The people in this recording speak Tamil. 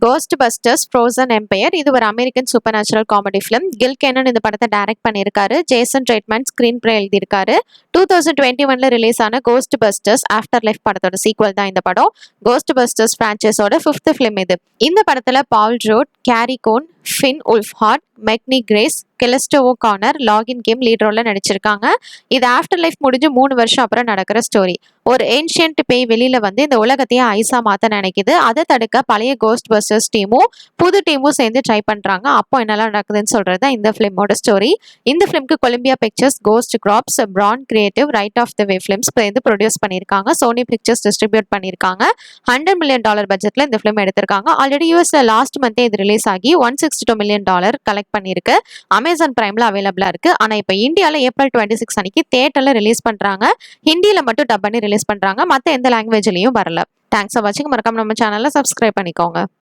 Cost busters frozen Empire. இது ஒரு American supernatural comedy film. Gil Kenan இந்த படத்தை டைரக்ட் பண்ணியிருக்காரு. ஜேசன் ரெய்ட்மன் ஸ்கிரீன் பிளே எழுதியிருக்காரு. 2021ல ரிலீஸ் ஆன கோஸ்ட் பஸ்டர்ஸ் ஆஃப்டர் லைஃப் படத்தோட சீக்வல் தான் இந்த படம். கோஸ்ட் பஸ்டர்ஸ் பிரான்ச்சைஸோட 5th ஃபிலிம் இது. இந்த படத்துல Paul Rudd, Carrie Coon, Finn Wolfhard, McKenna Grace, கெலஸ்டோவோ கார்னர், லாகின் கேம் லீட் ரோல்ல நடிச்சிருக்காங்க. இது ஆஃப்டர் லைஃப் முடிஞ்சு 3 வருஷம் அப்புறம் நடக்கிற ஸ்டோரி. ஒரு ஏன்ஷியன்ட் பேய் வெளியில வந்து இந்த உலகத்தையே ஐஸா மாத்த நினைக்குது. அதை தடுக்க பழைய கோஸ்ட் பஸ்டர்ஸ் டீமும் புது டீமும் சேர்ந்து ட்ரை பண்றாங்க. அப்போ என்னெல்லாம் நடக்குதுன்னு சொல்றது இந்த ஃபிலிமோட ஸ்டோரி. இந்த ஃபிலிம்க்கு Columbia Pictures, Ghost Corps, Bron Creative, Right of the Way Films சேர்ந்து ப்ரொடியூஸ் பண்ணியிருக்காங்க. சோனி பிக்சர்ஸ் டிஸ்ட்ரிபியூட் பண்ணியிருக்காங்க. $100 மில்லியன் பட்ஜெட்ல இந்த ஃபிலிம் எடுத்திருக்காங்க. ஆல்ரெடி யூஎஸ்ல லாஸ்ட் மந்தே இது ரிலீஸ் ஆகி $162 மில்லியன் கலெக்ட் பண்ணியிருக்கு. அமேசான் பிரைம்ல அவைலபிளா இருக்கு. ஆனா இப்போ இந்தியால ஏப்ரல் 26 அன்னைக்கு தியேட்டர்ல ரிலீஸ் பண்றாங்க. ஹிந்தியில மட்டும் டப் பண்ணி ரிலீஸ் பண்றாங்க. மத்த எந்த லாங்குவேஜ்லயும் வரல. தேங்க்ஸ் ஃபார் வாட்சிங். மறக்காம நம்ம சேனலை சப்ஸ்கிரைப் பண்ணிக்கோங்க.